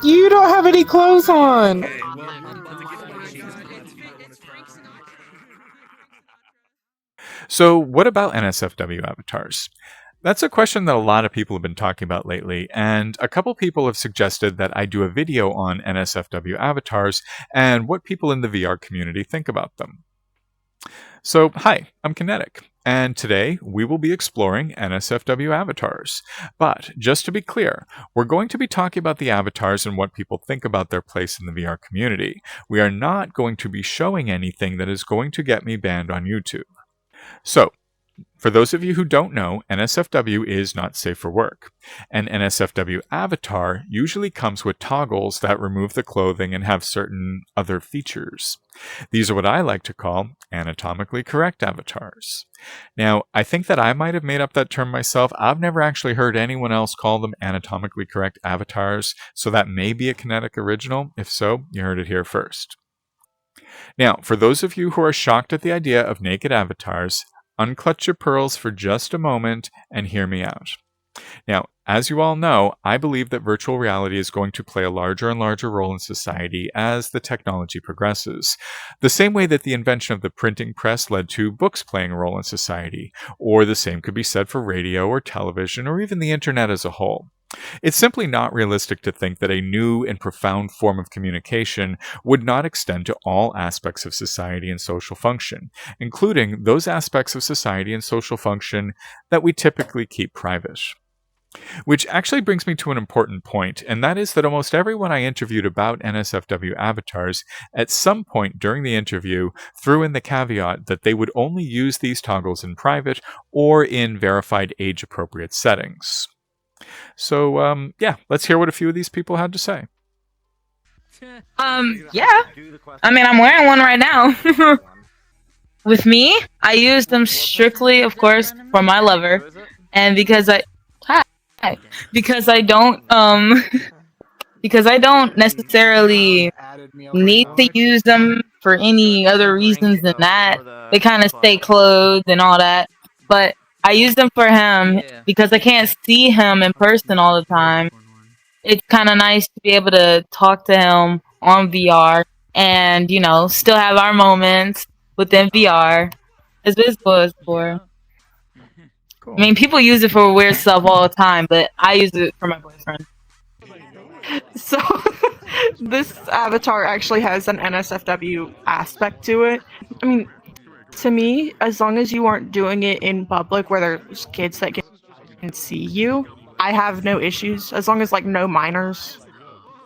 You don't have any clothes on! So, what about NSFW avatars? That's a question that a lot of people have been talking about lately, and a couple people have suggested that I do a video on NSFW avatars and what people in the VR community think about them. So, hi, I'm Kinetic, and today we will be exploring NSFW avatars. But, just to be clear, we're going to be talking about the avatars and what people think about their place in the VR community. We are not going to be showing anything that is going to get me banned on YouTube. So, for those of you who don't know, NSFW is not safe for work. An NSFW avatar usually comes with toggles that remove the clothing and have certain other features. These are what I like to call anatomically correct avatars. Now, I think that I might have made up that term myself. I've never actually heard anyone else call them anatomically correct avatars, so that may be a Kinetic original. If so, you heard it here first. Now, for those of you who are shocked at the idea of naked avatars, unclutch your pearls for just a moment and hear me out. Now, as you all know, I believe that virtual reality is going to play a larger and larger role in society as the technology progresses. The same way that the invention of the printing press led to books playing a role in society, or the same could be said for radio or television or even the internet as a whole. It's simply not realistic to think that a new and profound form of communication would not extend to all aspects of society and social function, including those aspects of society and social function that we typically keep private. Which actually brings me to an important point, and that is that almost everyone I interviewed about NSFW avatars at some point during the interview threw in the caveat that they would only use these toggles in private or in verified age-appropriate settings. So, yeah, let's hear what a few of these people had to say. Yeah. I mean, I'm wearing one right now. With me, I use them strictly, of course, for my lover, and because I don't because I don't necessarily need to use them for any other reasons than that. They kind of stay clothed and all that, but I use them for him because I can't see him in person all the time. It's kind of nice to be able to talk to him on VR and, you know, still have our moments within VR. It's what it's for. Cool. I mean, people use it for weird stuff all the time, but I use it for my boyfriend. So, this avatar actually has an NSFW aspect to it. I mean, to me, as long as you aren't doing it in public where there's kids that can see you, I have no issues. As long as, like, no minors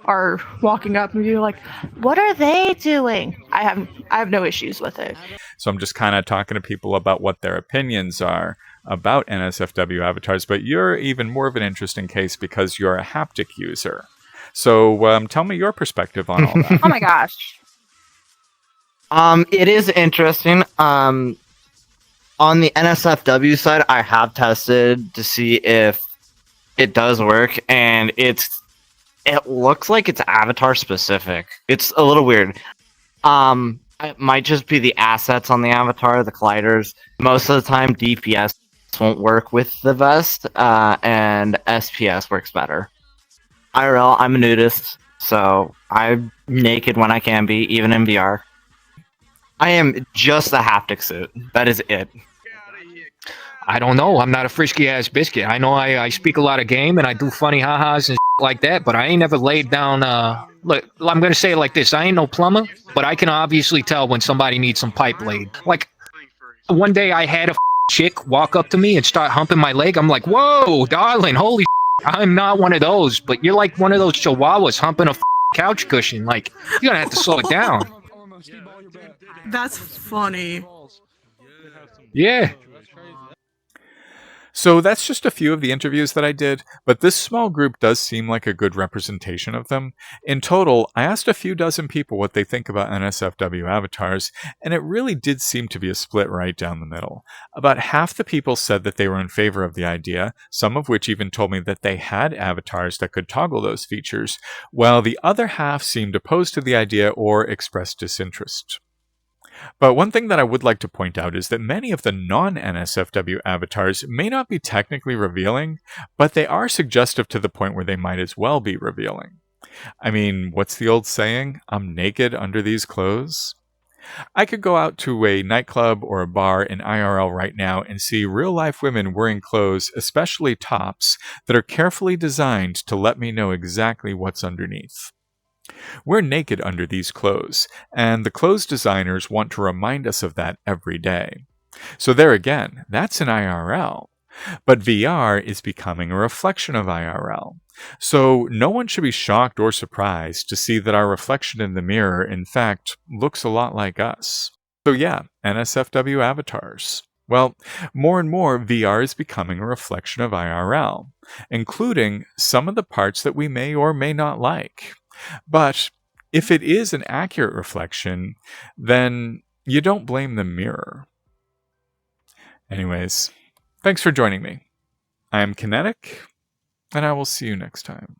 are walking up and you're like, what are they doing? I have no issues with it. So I'm just kind of talking to people about what their opinions are about NSFW avatars, but you're even more of an interesting case because you're a haptic user. So tell me your perspective on all that. Oh my gosh. It is interesting. On the NSFW side, I have tested to see if it does work, and it looks like it's avatar specific. It's a little weird. It might just be the assets on the avatar, the colliders. Most of the time, DPS won't work with the vest, and SPS works better. IRL, I'm a nudist, so I'm naked when I can be, even in VR. I am just the haptic suit. That is it. I don't know. I'm not a frisky ass biscuit. I know I speak a lot of game and I do funny ha-has and like that, but I ain't never laid down. Look, I'm gonna say it like this: I ain't no plumber, but I can obviously tell when somebody needs some pipe laid. Like one day, I had a chick walk up to me and start humping my leg. I'm like, "Whoa, darling, holy!" I'm not one of those, but you're like one of those chihuahuas humping a couch cushion. Like you're gonna have to slow it down. That's funny. Yeah. So that's just a few of the interviews that I did, but this small group does seem like a good representation of them. In total, I asked a few dozen people what they think about NSFW avatars, and it really did seem to be a split right down the middle. About half the people said that they were in favor of the idea, some of which even told me that they had avatars that could toggle those features, while the other half seemed opposed to the idea or expressed disinterest. But one thing that I would like to point out is that many of the non-NSFW avatars may not be technically revealing, but they are suggestive to the point where they might as well be revealing. I mean, what's the old saying? I'm naked under these clothes. I could go out to a nightclub or a bar in IRL right now and see real life women wearing clothes, especially tops, that are carefully designed to let me know exactly what's underneath. We're naked under these clothes, and the clothes designers want to remind us of that every day. So there again, that's an IRL. But VR is becoming a reflection of IRL. So no one should be shocked or surprised to see that our reflection in the mirror, in fact, looks a lot like us. So yeah, NSFW avatars. Well, more and more VR is becoming a reflection of IRL, including some of the parts that we may or may not like. But if it is an accurate reflection, then you don't blame the mirror. Anyways, thanks for joining me. I am Kinetic, and I will see you next time.